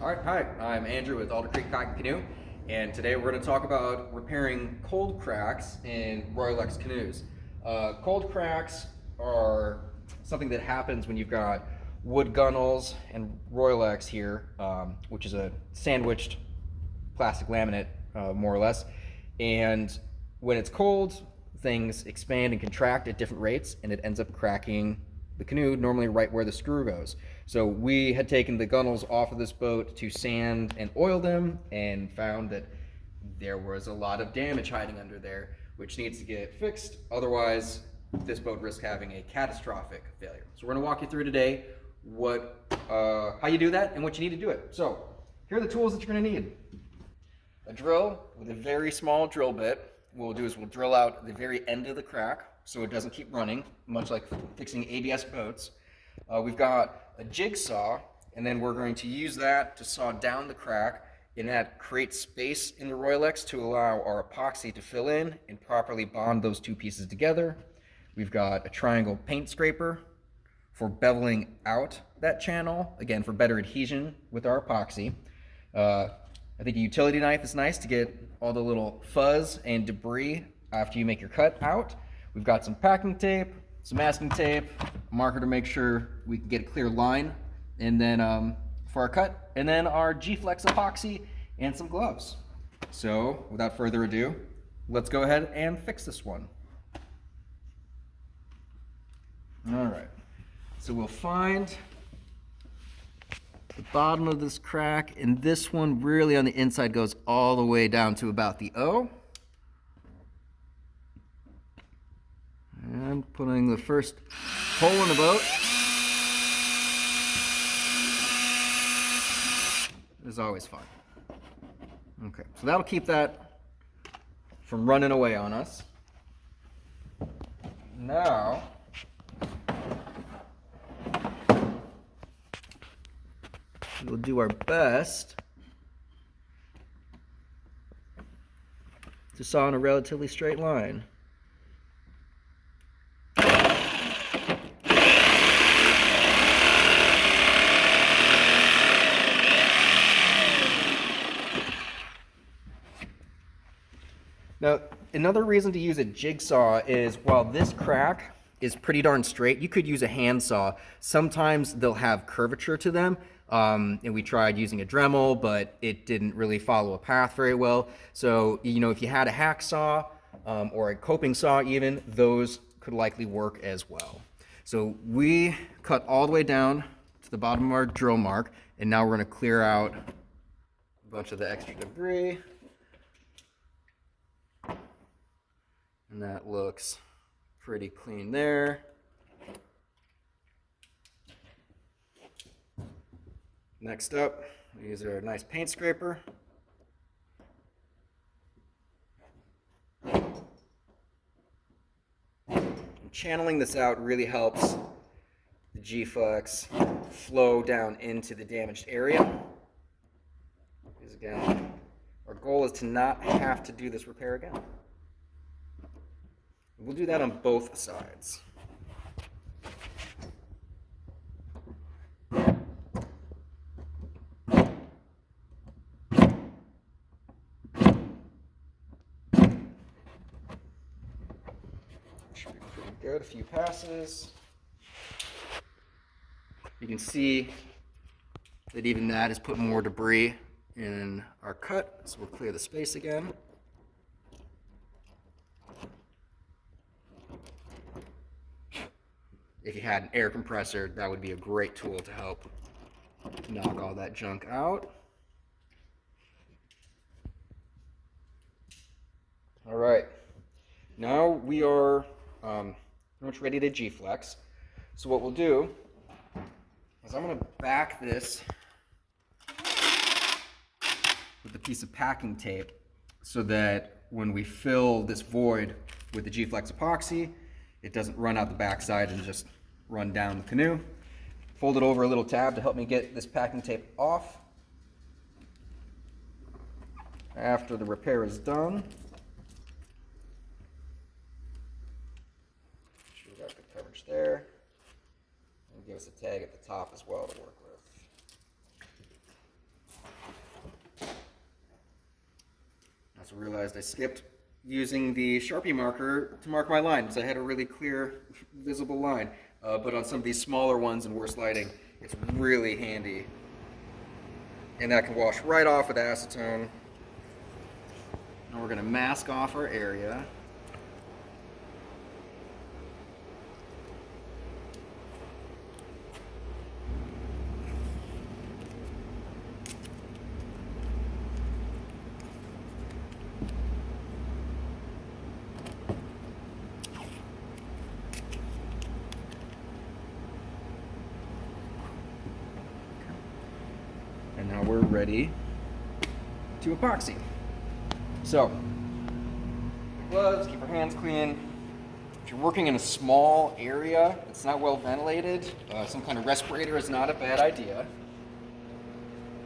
All right, hi, I'm Andrew with Alder Creek Kayak and Canoe, and today we're going to talk about repairing cold cracks in Royalex canoes. Cold cracks are something that happens when you've got wood gunnels and Royalex here, which is a sandwiched plastic laminate, more or less. And when it's cold, things expand and contract at different rates, and it ends up cracking the canoe, normally right where the screw goes. So we had taken the gunnels off of this boat to sand and oil them, and found that there was a lot of damage hiding under there, which needs to get fixed. Otherwise, this boat risks having a catastrophic failure. So we're going to walk you through today how you do that and what you need to do it. So here are the tools that you're going to need. A drill with a very small drill bit. What we'll do is we'll drill out the very end of the crack so it doesn't keep running, much like fixing ABS boats. We've got a jigsaw, and then we're going to use that to saw down the crack, and that creates space in the Royalex to allow our epoxy to fill in and properly bond those two pieces together. We've got a triangle paint scraper for beveling out that channel, again for better adhesion with our epoxy. I think a utility knife is nice to get all the little fuzz and debris after you make your cut out. We've got some packing tape, some masking tape, a marker to make sure we can get a clear line, and then for our cut, and then our G-Flex epoxy and some gloves. So without further ado, let's go ahead and fix this one. All right, so we'll find the bottom of this crack, and this one really on the inside goes all the way down to about the O. And putting the first hole in the boat is always fun. Okay, so that'll keep that from running away on us. Now, we'll do our best to saw in a relatively straight line. Now, another reason to use a jigsaw is while this crack is pretty darn straight, you could use a handsaw. Sometimes they'll have curvature to them, and we tried using a Dremel, but it didn't really follow a path very well. So, if you had a hacksaw or a coping saw even, those could likely work as well. So we cut all the way down to the bottom of our drill mark, and now we're going to clear out a bunch of the extra debris. And that looks pretty clean there. Next up, we use our nice paint scraper. And channeling this out really helps the G-Flex flow down into the damaged area. Because again, our goal is to not have to do this repair again. We'll do that on both sides. Should be pretty good, a few passes. You can see that even that is putting more debris in our cut, so we'll clear the space again. If you had an air compressor, that would be a great tool to help knock all that junk out. All right, now we are pretty much ready to G-Flex. So what we'll do is I'm going to back this with a piece of packing tape so that when we fill this void with the G-Flex epoxy, it doesn't run out the backside and just run down the canoe. Fold it over a little tab to help me get this packing tape off. After the repair is done, we got good coverage there. And give us a tag at the top as well to work with. also realized I skipped using the Sharpie marker to mark my line, so I had a really clear, visible line. But on some of these smaller ones and worse lighting, it's really handy. And that can wash right off with acetone. And we're gonna mask off our area. And now we're ready to epoxy. So, gloves, keep your hands clean. If you're working in a small area that's not well ventilated, some kind of respirator is not a bad idea.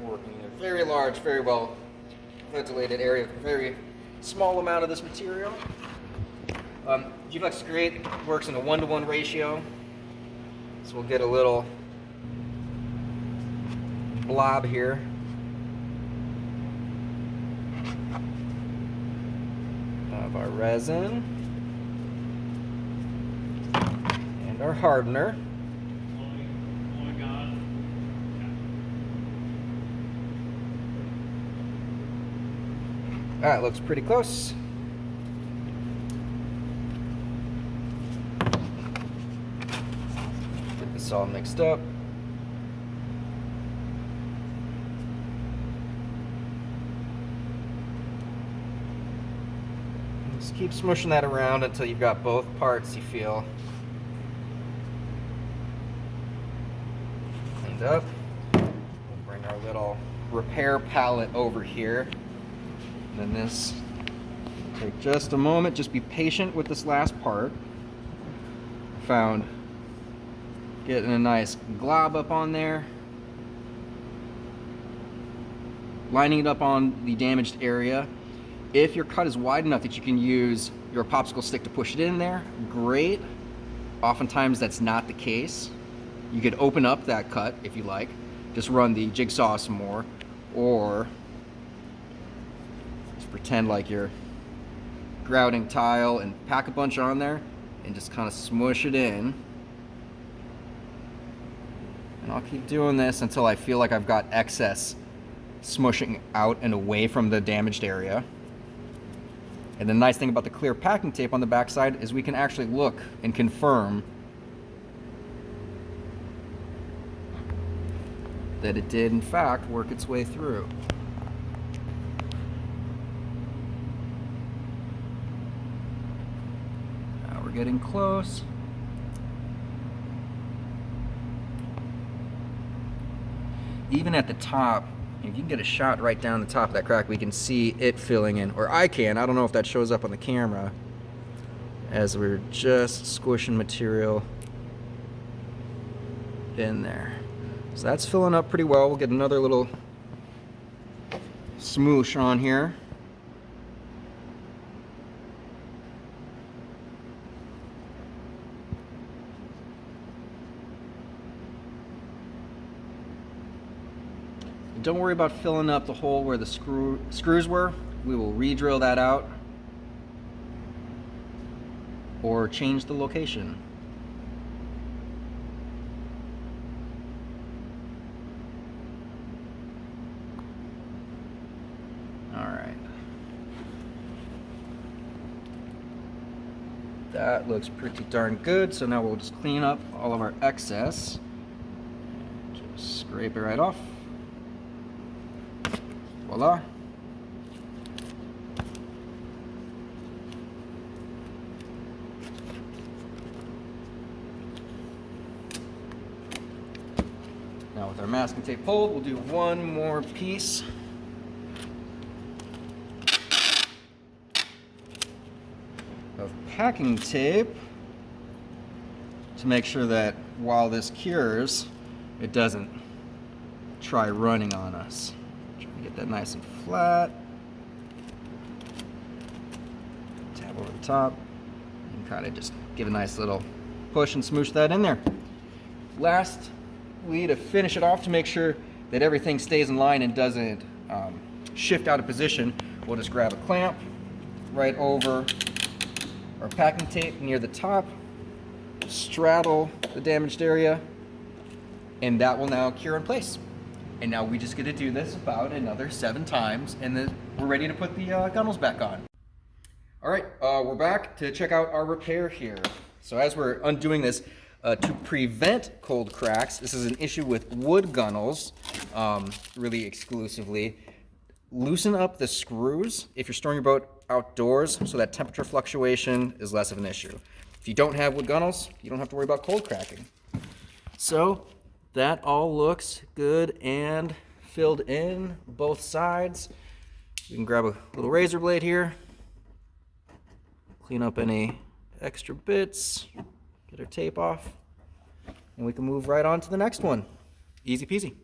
We're working in a very large, very well ventilated area with a very small amount of this material. T-Formex grade works in a 1-to-1 ratio, so we'll get a little blob here. Of our resin and our hardener. That looks pretty close. Get this all mixed up. Just keep smushing that around until you've got both parts you feel cleaned up. We'll bring our little repair palette over here. And then this will take just a moment. Just be patient with this last part. Found getting a nice glob up on there. Lining it up on the damaged area. If your cut is wide enough that you can use your popsicle stick to push it in there, great. Oftentimes that's not the case. You could open up that cut if you like, just run the jigsaw some more, or just pretend like you're grouting tile and pack a bunch on there and just kind of smush it in. And I'll keep doing this until I feel like I've got excess smushing out and away from the damaged area. And the nice thing about the clear packing tape on the backside is we can actually look and confirm that it did in fact work its way through. Now we're getting close. Even at the top, if you can get a shot right down the top of that crack, we can see it filling in, or I can. I don't know if that shows up on the camera, as we're just squishing material in there. So that's filling up pretty well. We'll get another little smoosh on here. Don't worry about filling up the hole where the screws were. We will re-drill that out or change the location. All right. That looks pretty darn good. So now we'll just clean up all of our excess. Just scrape it right off. Voila. Now with our masking tape pulled, we'll do one more piece. Of packing tape to make sure that while this cures, it doesn't try running on us. Get that nice and flat. Tap over the top. And kind of just give a nice little push and smoosh that in there. Lastly, to finish it off, to make sure that everything stays in line and doesn't shift out of position, we'll just grab a clamp right over our packing tape near the top, straddle the damaged area, and that will now cure in place. And now we just get to do this about another 7 times, and then we're ready to put the gunnels back on. All right, we're back to check out our repair here. So as we're undoing this, to prevent cold cracks, this is an issue with wood gunnels, really exclusively. Loosen up the screws if you're storing your boat outdoors so that temperature fluctuation is less of an issue. If you don't have wood gunnels, you don't have to worry about cold cracking. So that all looks good and filled in both sides. You can grab a little razor blade here, clean up any extra bits, get our tape off, and we can move right on to the next one. Easy peasy.